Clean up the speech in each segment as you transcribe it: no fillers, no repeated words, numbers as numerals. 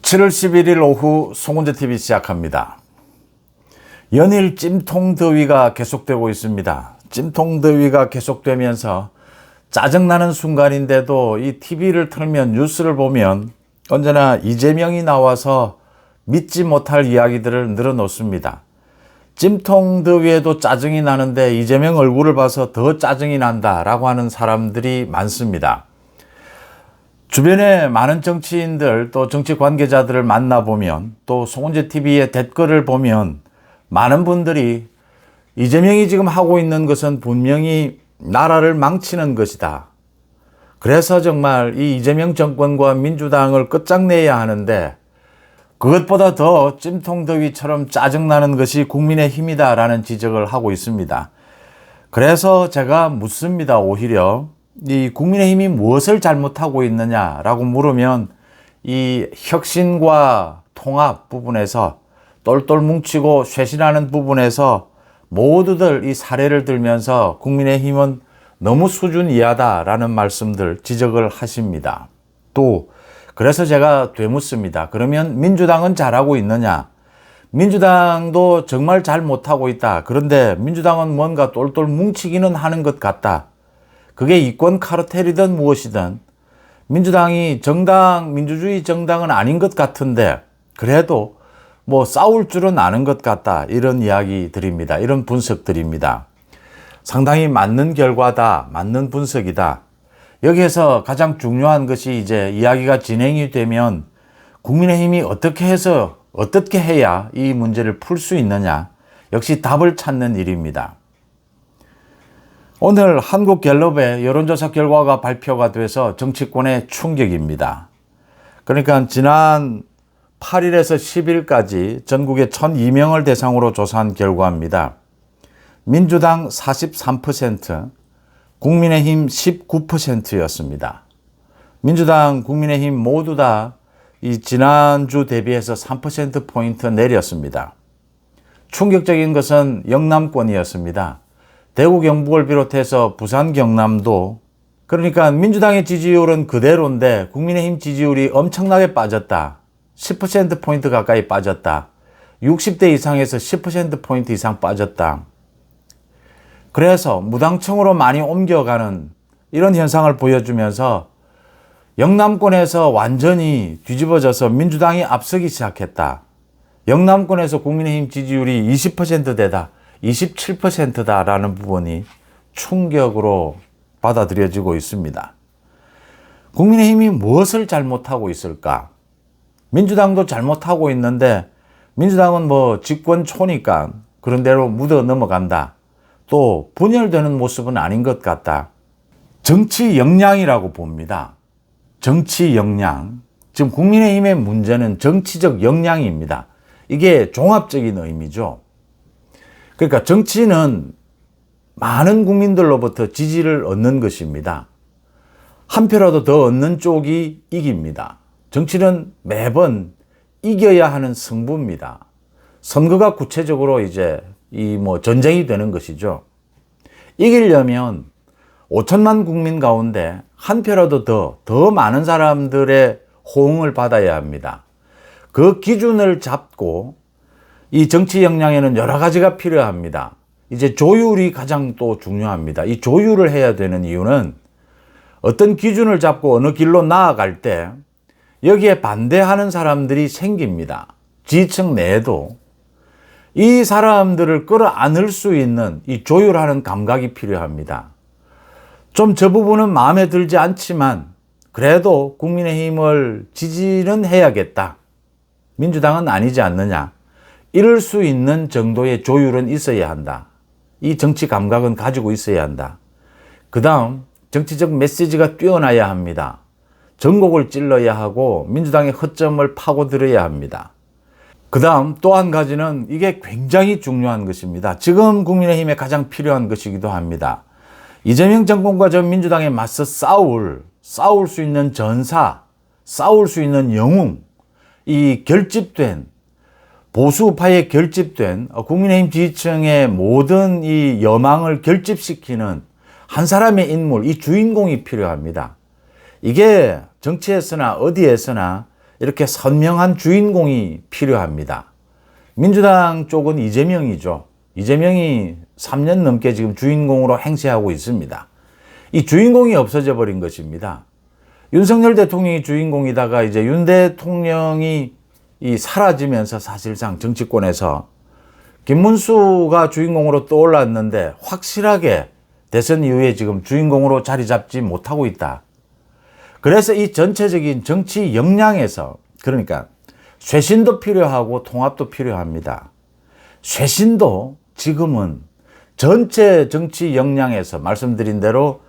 7월 11일 오후 송은재TV 시작합니다. 연일 찜통더위가 계속되고 있습니다. 찜통더위가 계속되면서 짜증나는 순간인데도 이 TV를 틀면 뉴스를 보면 언제나 이재명이 나와서 믿지 못할 이야기들을 늘어놓습니다. 찜통더위에도 짜증이 나는데 이재명 얼굴을 봐서 더 짜증이 난다라고 하는 사람들이 많습니다. 주변에 많은 정치인들 또 정치 관계자들을 만나보면 또 송은재TV의 댓글을 보면 많은 분들이 이재명이 지금 하고 있는 것은 분명히 나라를 망치는 것이다. 그래서 정말 이 이재명 정권과 민주당을 끝장내야 하는데 그것보다 더 찜통더위처럼 짜증나는 것이 국민의힘이다 라는 지적을 하고 있습니다. 그래서 제가 묻습니다. 오히려 이 국민의힘이 무엇을 잘못하고 있느냐라고 물으면 이 혁신과 통합 부분에서 똘똘 뭉치고 쇄신하는 부분에서 모두들 이 사례를 들면서 국민의힘은 너무 수준 이하다라는 말씀들 지적을 하십니다. 또 그래서 제가 되묻습니다. 그러면 민주당은 잘하고 있느냐? 민주당도 정말 잘 못하고 있다. 그런데 민주당은 뭔가 똘똘 뭉치기는 하는 것 같다. 그게 이권 카르텔이든 무엇이든 민주당이 민주주의 정당은 아닌 것 같은데 그래도 뭐 싸울 줄은 아는 것 같다. 이런 이야기 드립니다. 이런 분석 드립니다. 상당히 맞는 결과다. 맞는 분석이다. 여기에서 가장 중요한 것이 이제 이야기가 진행이 되면 국민의힘이 어떻게 해야 이 문제를 풀 수 있느냐. 역시 답을 찾는 일입니다. 오늘 한국갤럽의 여론조사 결과가 발표가 돼서 정치권에 충격입니다. 그러니까 지난 8일에서 10일까지 전국에 1,002명을 대상으로 조사한 결과입니다. 민주당 43%, 국민의힘 19%였습니다. 민주당, 국민의힘 모두 다 이 지난주 대비해서 3%포인트 내렸습니다. 충격적인 것은 영남권이었습니다. 대구 경북을 비롯해서 부산 경남도 그러니까 민주당의 지지율은 그대로인데 국민의힘 지지율이 엄청나게 빠졌다. 10%포인트 가까이 빠졌다. 60대 이상에서 10%포인트 이상 빠졌다. 그래서 무당층으로 많이 옮겨가는 이런 현상을 보여주면서 영남권에서 완전히 뒤집어져서 민주당이 앞서기 시작했다. 영남권에서 국민의힘 지지율이 20%대다. 27%다라는 부분이 충격으로 받아들여지고 있습니다. 국민의힘이 무엇을 잘못하고 있을까? 민주당도 잘못하고 있는데 민주당은 뭐 집권 초니까 그런 대로 묻어 넘어간다. 또 분열되는 모습은 아닌 것 같다. 정치 역량이라고 봅니다. 정치 역량. 지금 국민의힘의 문제는 정치적 역량입니다. 이게 종합적인 의미죠. 그러니까 정치는 많은 국민들로부터 지지를 얻는 것입니다. 한 표라도 더 얻는 쪽이 이깁니다. 정치는 매번 이겨야 하는 승부입니다. 선거가 구체적으로 이제 전쟁이 되는 것이죠. 이기려면 5천만 국민 가운데 한 표라도 더 많은 사람들의 호응을 받아야 합니다. 그 기준을 잡고 이 정치 역량에는 여러 가지가 필요합니다. 이제 조율이 가장 또 중요합니다. 이 조율을 해야 되는 이유는 어떤 기준을 잡고 어느 길로 나아갈 때 여기에 반대하는 사람들이 생깁니다. 지지층 내에도 이 사람들을 끌어안을 수 있는 이 조율하는 감각이 필요합니다. 좀 저 부분은 마음에 들지 않지만 그래도 국민의힘을 지지는 해야겠다. 민주당은 아니지 않느냐. 이럴 수 있는 정도의 조율은 있어야 한다. 이 정치 감각은 가지고 있어야 한다. 그 다음 정치적 메시지가 뛰어나야 합니다. 전곡을 찔러야 하고 민주당의 허점을 파고들어야 합니다. 그 다음 또 한 가지는 이게 굉장히 중요한 것입니다. 지금 국민의힘에 가장 필요한 것이기도 합니다. 이재명 정권과 전 민주당에 맞서 싸울 수 있는 전사, 싸울 수 있는 영웅, 이 결집된 보수파에 결집된 국민의힘 지지층의 모든 이 여망을 결집시키는 한 사람의 인물, 이 주인공이 필요합니다. 이게 정치에서나 어디에서나 이렇게 선명한 주인공이 필요합니다. 민주당 쪽은 이재명이죠. 이재명이 3년 넘게 지금 주인공으로 행세하고 있습니다. 이 주인공이 없어져 버린 것입니다. 윤석열 대통령이 주인공이다가 이제 윤 대통령이 사라지면서 사실상 정치권에서 김문수가 주인공으로 떠올랐는데 확실하게 대선 이후에 지금 주인공으로 자리 잡지 못하고 있다. 그래서 이 전체적인 정치 역량에서 그러니까 쇄신도 필요하고 통합도 필요합니다. 쇄신도 지금은 전체 정치 역량에서 말씀드린 대로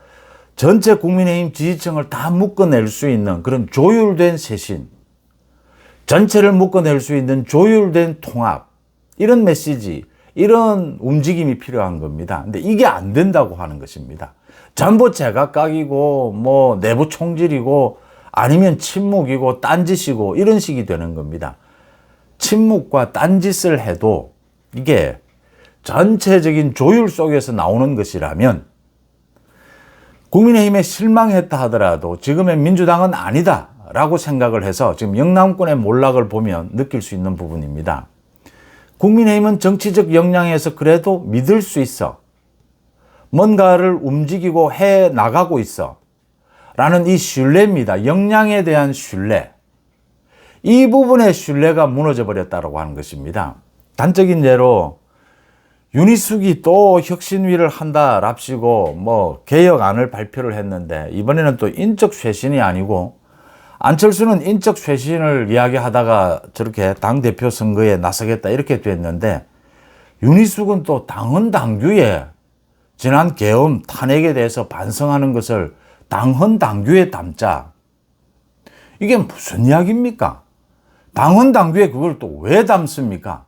전체 국민의힘 지지층을 다 묶어낼 수 있는 그런 조율된 쇄신, 전체를 묶어낼 수 있는 조율된 통합, 이런 메시지, 이런 움직임이 필요한 겁니다. 근데 이게 안 된다고 하는 것입니다. 전부 제각각이고 뭐 내부 총질이고 아니면 침묵이고 딴짓이고 이런 식이 되는 겁니다. 침묵과 딴짓을 해도 이게 전체적인 조율 속에서 나오는 것이라면 국민의힘에 실망했다 하더라도 지금의 민주당은 아니다 라고 생각을 해서 지금 영남권의 몰락을 보면 느낄 수 있는 부분입니다. 국민의힘은 정치적 역량에서 그래도 믿을 수 있어. 뭔가를 움직이고 해 나가고 있어. 라는 이 신뢰입니다. 역량에 대한 신뢰. 이 부분의 신뢰가 무너져 버렸다고 하는 것입니다. 단적인 예로 윤희숙이 또 혁신위를 한다랍시고 뭐 개혁안을 발표를 했는데 이번에는 또 인적 쇄신이 아니고 안철수는 인적 쇄신을 이야기하다가 저렇게 당대표 선거에 나서겠다 이렇게 됐는데 윤희숙은 또 당헌 당규에 지난 계엄 탄핵에 대해서 반성하는 것을 당헌 당규에 담자. 이게 무슨 이야기입니까? 당헌 당규에 그걸 또 왜 담습니까?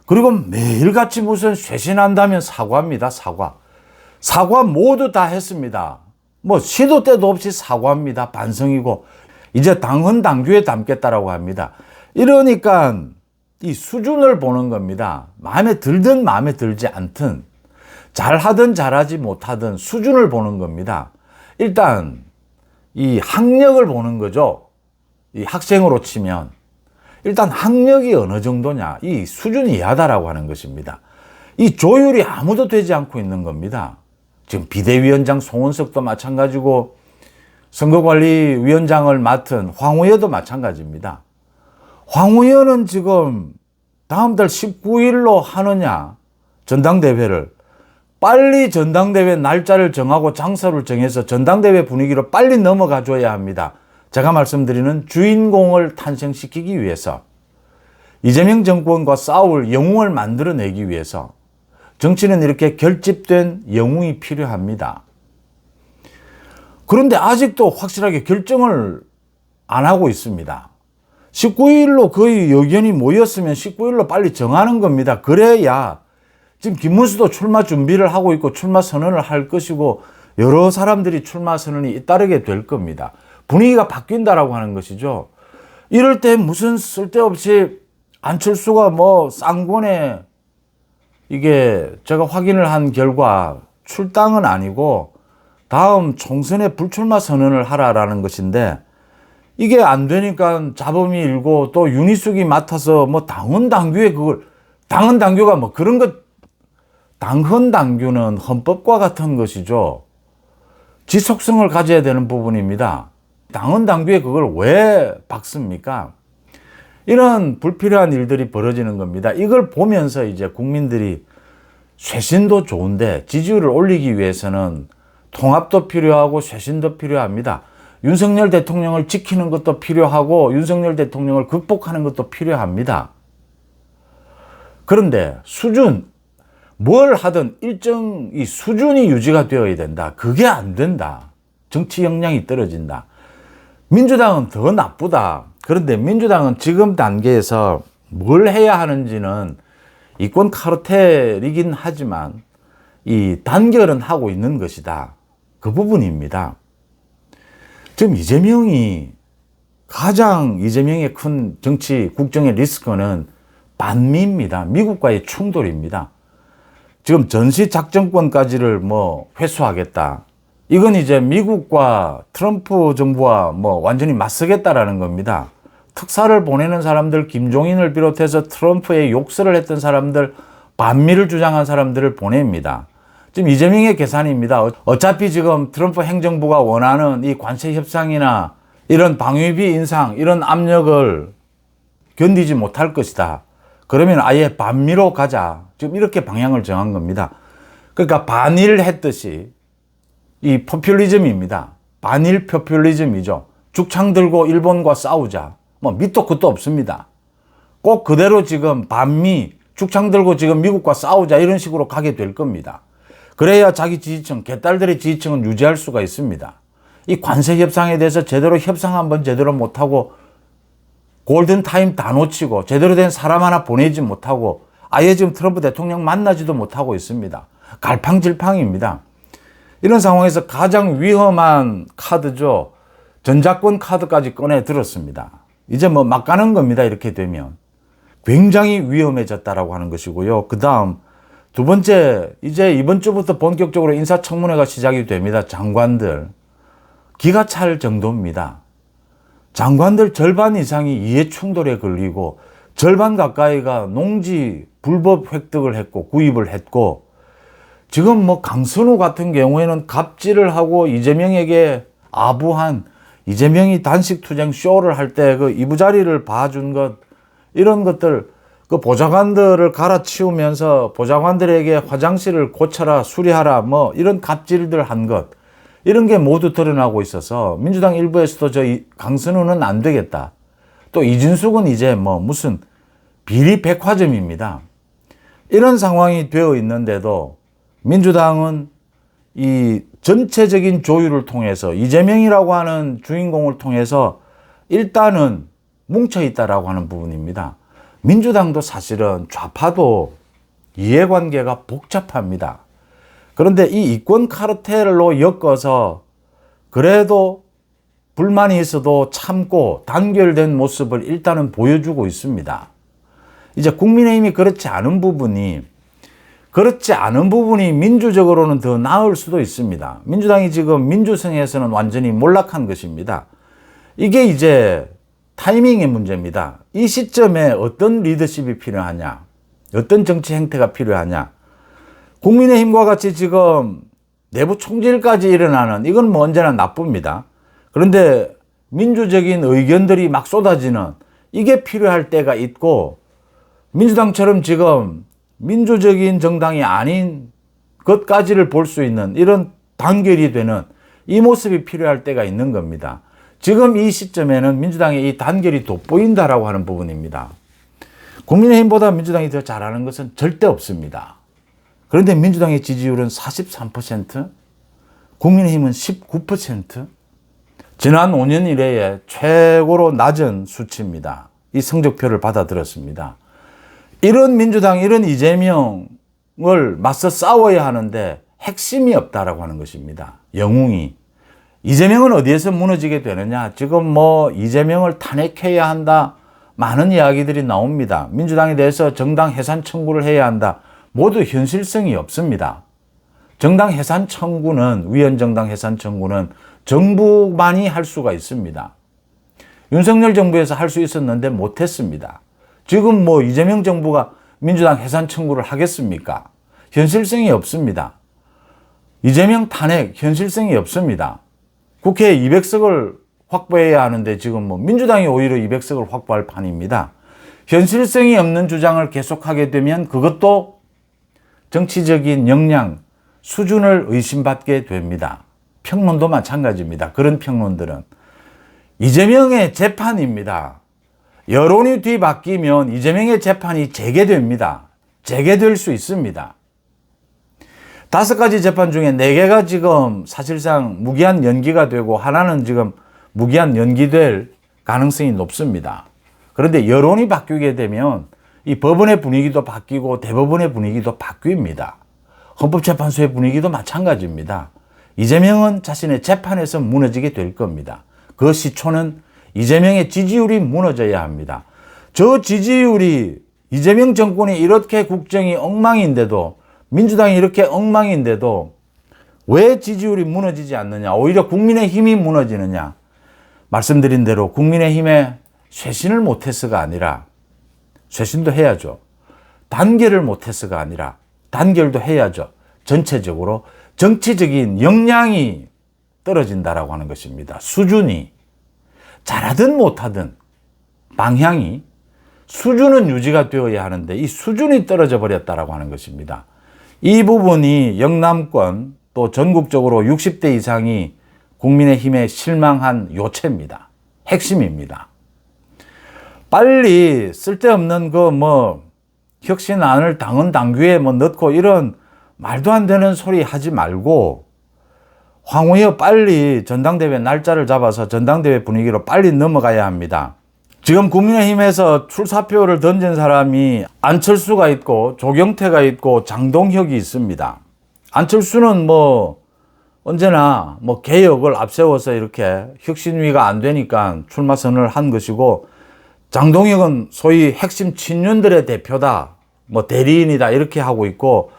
그리고 매일같이 무슨 쇄신한다면 사과입니다. 사과 모두 다 했습니다. 뭐 시도 때도 없이 사과합니다. 반성이고 이제 당헌 당규에 담겠다라고 합니다. 이러니까 이 수준을 보는 겁니다. 마음에 들든 마음에 들지 않든 잘하든 잘하지 못하든 수준을 보는 겁니다. 일단 이 학력을 보는 거죠. 이 학생으로 치면 일단 학력이 어느 정도냐, 이 수준이 이하다라고 하는 것입니다. 이 조율이 아무도 되지 않고 있는 겁니다. 지금 비대위원장 송원석도 마찬가지고 선거관리위원장을 맡은 황우여도 마찬가지입니다. 황우여는 지금 다음 달 19일로 하느냐 전당대회를 빨리 전당대회 날짜를 정하고 장소를 정해서 전당대회 분위기로 빨리 넘어가 줘야 합니다. 제가 말씀드리는 주인공을 탄생시키기 위해서 이재명 정권과 싸울 영웅을 만들어내기 위해서 정치는 이렇게 결집된 영웅이 필요합니다. 그런데 아직도 확실하게 결정을 안 하고 있습니다. 19일로 거의 의견이 모였으면 19일로 빨리 정하는 겁니다. 그래야 지금 김문수도 출마 준비를 하고 있고 출마 선언을 할 것이고 여러 사람들이 출마 선언이 잇따르게 될 겁니다. 분위기가 바뀐다라고 하는 것이죠. 이럴 때 무슨 쓸데없이 안철수가 뭐 쌍권에 이게 제가 확인을 한 결과 출당은 아니고 다음 총선에 불출마 선언을 하라라는 것인데 이게 안 되니까 잡음이 일고 또 윤희숙이 맡아서 뭐 당헌 당규에 그걸 당헌 당규가 뭐 그런 것 당헌 당규는 헌법과 같은 것이죠. 지속성을 가져야 되는 부분입니다. 당헌 당규에 그걸 왜 박습니까? 이런 불필요한 일들이 벌어지는 겁니다. 이걸 보면서 이제 국민들이 쇄신도 좋은데 지지율을 올리기 위해서는 통합도 필요하고 쇄신도 필요합니다. 윤석열 대통령을 지키는 것도 필요하고 윤석열 대통령을 극복하는 것도 필요합니다. 그런데 수준, 뭘 하든 일정 이 수준이 유지가 되어야 된다. 그게 안 된다. 정치 역량이 떨어진다. 민주당은 더 나쁘다. 그런데 민주당은 지금 단계에서 뭘 해야 하는지는 이권 카르텔이긴 하지만 이 단결은 하고 있는 것이다. 그 부분입니다. 지금 이재명의 큰 정치 국정의 리스크는 반미입니다. 미국과의 충돌입니다. 지금 전시작전권까지를 뭐 회수하겠다. 이건 이제 미국과 트럼프 정부와 뭐 완전히 맞서겠다라는 겁니다. 특사를 보내는 사람들, 김종인을 비롯해서 트럼프의 욕설을 했던 사람들, 반미를 주장한 사람들을 보냅니다. 지금 이재명의 계산입니다. 어차피 지금 트럼프 행정부가 원하는 이 관세 협상이나 이런 방위비 인상, 이런 압력을 견디지 못할 것이다. 그러면 아예 반미로 가자. 지금 이렇게 방향을 정한 겁니다. 그러니까 반일 했듯이 이 포퓰리즘입니다. 반일 포퓰리즘이죠. 죽창 들고 일본과 싸우자. 뭐 밑도 끝도 없습니다. 꼭 그대로 지금 반미, 죽창 들고 지금 미국과 싸우자 이런 식으로 가게 될 겁니다. 그래야 자기 지지층, 개딸들의 지지층은 유지할 수가 있습니다. 이 관세 협상에 대해서 제대로 협상 한번 제대로 못하고 골든타임 다 놓치고 제대로 된 사람 하나 보내지 못하고 아예 지금 트럼프 대통령 만나지도 못하고 있습니다. 갈팡질팡입니다. 이런 상황에서 가장 위험한 카드죠. 전작권 카드까지 꺼내 들었습니다. 이제 뭐 막 가는 겁니다. 이렇게 되면. 굉장히 위험해졌다라고 하는 것이고요. 그 다음 두 번째, 이제 이번 주부터 본격적으로 인사청문회가 시작이 됩니다. 장관들. 기가 찰 정도입니다. 장관들 절반 이상이 이해충돌에 걸리고 절반 가까이가 농지 불법 획득을 했고 구입을 했고 지금 뭐 강선우 같은 경우에는 갑질을 하고 이재명에게 아부한 이재명이 단식 투쟁 쇼를 할 때 그 이부자리를 봐준 것 이런 것들 그 보좌관들을 갈아치우면서 보좌관들에게 화장실을 고쳐라 수리하라 뭐 이런 갑질들 한 것 이런 게 모두 드러나고 있어서 민주당 일부에서도 저 강선우는 안 되겠다. 또 이진숙은 이제 뭐 무슨 비리 백화점입니다. 이런 상황이 되어 있는데도 민주당은 이 전체적인 조율을 통해서 이재명이라고 하는 주인공을 통해서 일단은 뭉쳐 있다라고 하는 부분입니다. 민주당도 사실은 좌파도 이해관계가 복잡합니다. 그런데 이 이권 카르텔로 엮어서 그래도 불만이 있어도 참고 단결된 모습을 일단은 보여주고 있습니다. 이제 국민의힘이 그렇지 않은 부분이 민주적으로는 더 나을 수도 있습니다. 민주당이 지금 민주성에서는 완전히 몰락한 것입니다. 이게 이제 타이밍의 문제입니다. 이 시점에 어떤 리더십이 필요하냐, 어떤 정치 행태가 필요하냐. 국민의힘과 같이 지금 내부 총질까지 일어나는 이건 뭐 언제나 나쁩니다. 그런데 민주적인 의견들이 막 쏟아지는 이게 필요할 때가 있고 민주당처럼 지금 민주적인 정당이 아닌 것까지를 볼 수 있는 이런 단결이 되는 이 모습이 필요할 때가 있는 겁니다. 지금 이 시점에는 민주당의 이 단결이 돋보인다라고 하는 부분입니다. 국민의힘보다 민주당이 더 잘하는 것은 절대 없습니다. 그런데 민주당의 지지율은 43%, 국민의힘은 19%, 지난 5년 이래에 최고로 낮은 수치입니다. 이 성적표를 받아들였습니다. 이런 민주당, 이런 이재명을 맞서 싸워야 하는데 핵심이 없다라고 하는 것입니다. 영웅이. 이재명은 어디에서 무너지게 되느냐? 지금 뭐 이재명을 탄핵해야 한다. 많은 이야기들이 나옵니다. 민주당에 대해서 정당 해산 청구를 해야 한다. 모두 현실성이 없습니다. 정당 해산 청구는, 위헌정당 해산 청구는 정부만이 할 수가 있습니다. 윤석열 정부에서 할 수 있었는데 못했습니다. 지금 뭐 이재명 정부가 민주당 해산 청구를 하겠습니까? 현실성이 없습니다. 이재명 탄핵 현실성이 없습니다. 국회에 200석을 확보해야 하는데 지금 뭐 민주당이 오히려 200석을 확보할 판입니다. 현실성이 없는 주장을 계속하게 되면 그것도 정치적인 역량, 수준을 의심받게 됩니다. 평론도 마찬가지입니다. 그런 평론들은. 이재명의 재판입니다. 여론이 뒤바뀌면 이재명의 재판이 재개됩니다. 재개될 수 있습니다. 5가지 재판 중에 4개가 지금 사실상 무기한 연기가 되고 하나는 지금 무기한 연기될 가능성이 높습니다. 그런데 여론이 바뀌게 되면 이 법원의 분위기도 바뀌고 대법원의 분위기도 바뀝니다. 헌법재판소의 분위기도 마찬가지입니다. 이재명은 자신의 재판에서 무너지게 될 겁니다. 그 시초는 이재명의 지지율이 무너져야 합니다. 저 지지율이 이재명 정권이 이렇게 국정이 엉망인데도 민주당이 이렇게 엉망인데도 왜 지지율이 무너지지 않느냐? 오히려 국민의힘이 무너지느냐? 말씀드린 대로 국민의힘의 쇄신을 못해서가 아니라, 쇄신도 해야죠. 단결을 못해서가 아니라 단결도 해야죠. 전체적으로 정치적인 역량이 떨어진다라고 하는 것입니다. 수준이 잘하든 못하든 방향이, 수준은 유지가 되어야 하는데 이 수준이 떨어져 버렸다라고 하는 것입니다. 이 부분이 영남권 또 전국적으로 60대 이상이 국민의힘에 실망한 요체입니다. 핵심입니다. 빨리 쓸데없는 혁신안을 당헌 당규에 넣고 이런 말도 안 되는 소리 하지 말고 황후여 빨리 전당대회 날짜를 잡아서 전당대회 분위기로 빨리 넘어가야 합니다. 지금 국민의힘에서 출사표를 던진 사람이 안철수가 있고 조경태가 있고 장동혁이 있습니다. 안철수는 언제나 개혁을 앞세워서 이렇게 혁신위가 안 되니까 출마 선언을 한 것이고, 장동혁은 소위 핵심 친윤들의 대표다, 대리인이다 이렇게 하고 있고,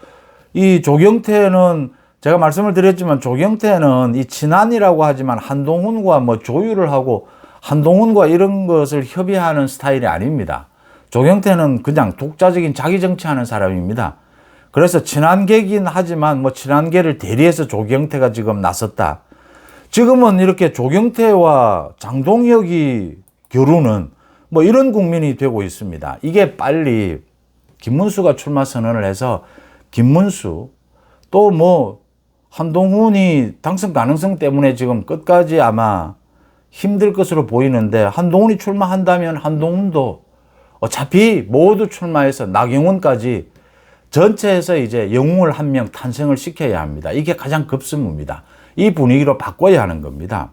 이 조경태는 제가 말씀을 드렸지만 조경태는 이 친한이라고 하지만 한동훈과 조율을 하고 한동훈과 이런 것을 협의하는 스타일이 아닙니다. 조경태는 그냥 독자적인 자기 정치하는 사람입니다. 그래서 친한계긴 하지만 친한계를 대리해서 조경태가 지금 나섰다. 지금은 이렇게 조경태와 장동혁이 겨루는 이런 국민이 되고 있습니다. 이게 빨리 김문수가 출마 선언을 해서 김문수 또 한동훈이 당선 가능성 때문에 지금 끝까지 아마 힘들 것으로 보이는데, 한동훈이 출마한다면 한동훈도 어차피 모두 출마해서 나경원까지 전체에서 이제 영웅을 한 명 탄생을 시켜야 합니다. 이게 가장 급선무입니다. 이 분위기로 바꿔야 하는 겁니다.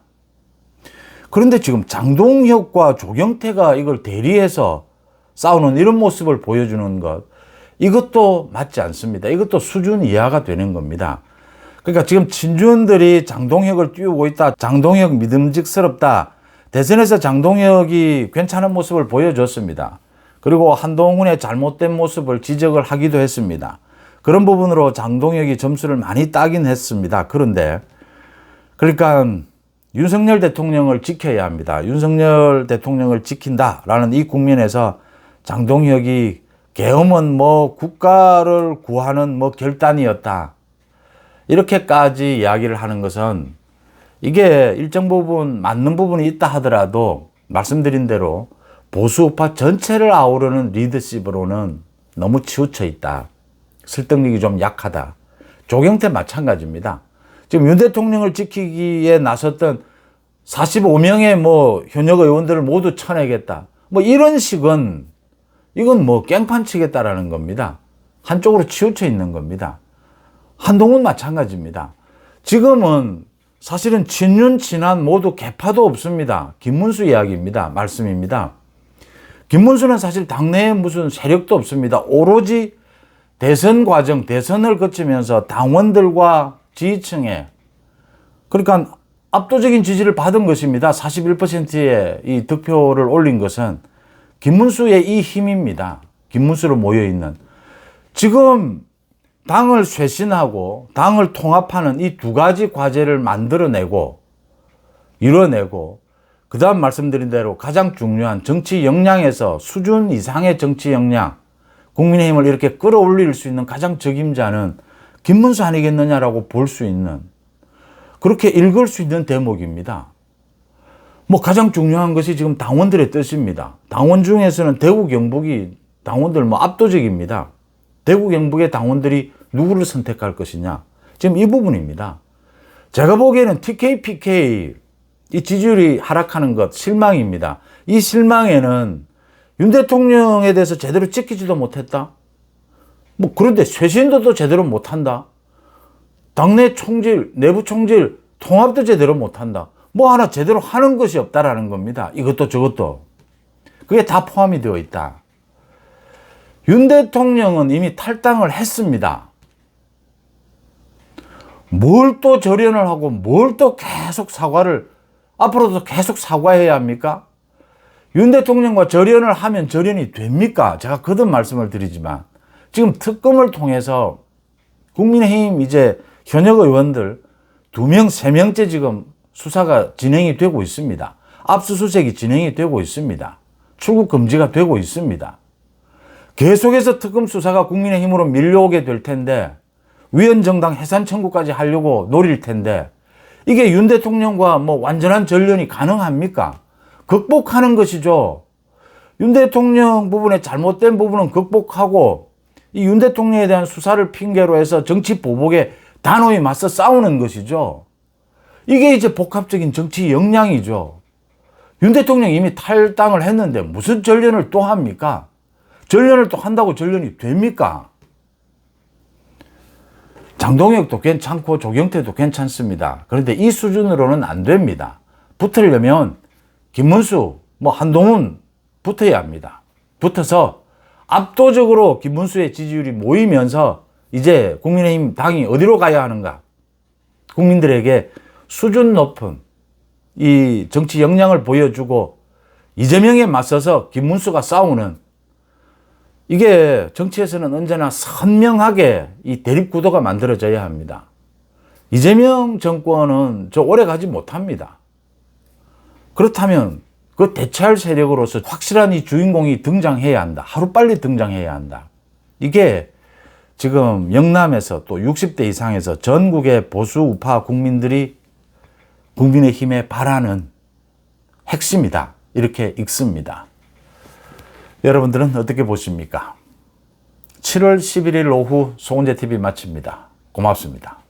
그런데 지금 장동혁과 조경태가 이걸 대리해서 싸우는 이런 모습을 보여주는 것, 이것도 맞지 않습니다. 이것도 수준 이하가 되는 겁니다. 그러니까 지금 친윤들이 장동혁을 띄우고 있다. 장동혁 믿음직스럽다. 대선에서 장동혁이 괜찮은 모습을 보여줬습니다. 그리고 한동훈의 잘못된 모습을 지적을 하기도 했습니다. 그런 부분으로 장동혁이 점수를 많이 따긴 했습니다. 그런데 그러니까 윤석열 대통령을 지켜야 합니다. 윤석열 대통령을 지킨다라는 이 국면에서 장동혁이 계엄은 국가를 구하는 결단이었다, 이렇게까지 이야기를 하는 것은 이게 일정 부분 맞는 부분이 있다 하더라도 말씀드린 대로 보수우파 전체를 아우르는 리더십으로는 너무 치우쳐 있다. 설득력이 좀 약하다. 조경태 마찬가지입니다. 지금 윤 대통령을 지키기에 나섰던 45명의 현역 의원들을 모두 쳐내겠다. 이런 식은 이건 깽판 치겠다라는 겁니다. 한쪽으로 치우쳐 있는 겁니다. 한동훈 마찬가지입니다. 지금은 사실은 친윤, 친한 모두 개파도 없습니다. 김문수 이야기입니다. 말씀입니다. 김문수는 사실 당내에 무슨 세력도 없습니다. 오로지 대선 과정, 대선을 거치면서 당원들과 지지층에, 그러니까 압도적인 지지를 받은 것입니다. 41%의 이 득표를 올린 것은 김문수의 이 힘입니다. 김문수로 모여있는. 지금 당을 쇄신하고 당을 통합하는 이 두 가지 과제를 만들어내고 이뤄내고, 그 다음 말씀드린 대로 가장 중요한 정치 역량에서 수준 이상의 정치 역량, 국민의힘을 이렇게 끌어올릴 수 있는 가장 적임자는 김문수 아니겠느냐라고 볼 수 있는, 그렇게 읽을 수 있는 대목입니다. 가장 중요한 것이 지금 당원들의 뜻입니다. 당원 중에서는 대구 경북이 당원들 압도적입니다. 대구 경북의 당원들이 누구를 선택할 것이냐, 지금 이 부분입니다. 제가 보기에는 TK, PK 이 지지율이 하락하는 것 실망입니다. 이 실망에는 윤 대통령에 대해서 제대로 지키지도 못했다. 그런데 쇄신도 제대로 못한다. 당내 총질, 내부 총질, 통합도 제대로 못한다. 하나 제대로 하는 것이 없다라는 겁니다. 이것도 저것도. 그게 다 포함이 되어 있다. 윤 대통령은 이미 탈당을 했습니다. 뭘 또 절연을 하고 뭘 또 계속 사과를, 앞으로도 계속 사과해야 합니까? 윤 대통령과 절연을 하면 절연이 됩니까? 제가 거듭 말씀을 드리지만 지금 특검을 통해서 국민의힘 이제 현역 의원들 2명, 3명째 지금 수사가 진행이 되고 있습니다. 압수수색이 진행이 되고 있습니다. 출국 금지가 되고 있습니다. 계속해서 특검 수사가 국민의힘으로 밀려오게 될 텐데 위헌정당 해산 청구까지 하려고 노릴 텐데 이게 윤 대통령과 뭐 완전한 전련이 가능합니까? 극복하는 것이죠. 윤 대통령 부분에 잘못된 부분은 극복하고 이 윤 대통령에 대한 수사를 핑계로 해서 정치 보복에 단호히 맞서 싸우는 것이죠. 이게 이제 복합적인 정치 역량이죠. 윤 대통령 이미 탈당을 했는데 무슨 전련을 또 합니까? 전련을 또 한다고 전련이 됩니까? 장동혁도 괜찮고 조경태도 괜찮습니다. 그런데 이 수준으로는 안 됩니다. 붙으려면 김문수, 한동훈 붙어야 합니다. 붙어서 압도적으로 김문수의 지지율이 모이면서 이제 국민의힘 당이 어디로 가야 하는가? 국민들에게 수준 높은 이 정치 역량을 보여주고 이재명에 맞서서 김문수가 싸우는, 이게 정치에서는 언제나 선명하게 이 대립구도가 만들어져야 합니다. 이재명 정권은 오래 가지 못합니다. 그렇다면 그 대체할 세력으로서 확실한 이 주인공이 등장해야 한다. 하루빨리 등장해야 한다. 이게 지금 영남에서 또 60대 이상에서 전국의 보수 우파 국민들이 국민의힘에 바라는 핵심이다. 이렇게 읽습니다. 여러분들은 어떻게 보십니까? 7월 11일 오후 송은재TV 마칩니다. 고맙습니다.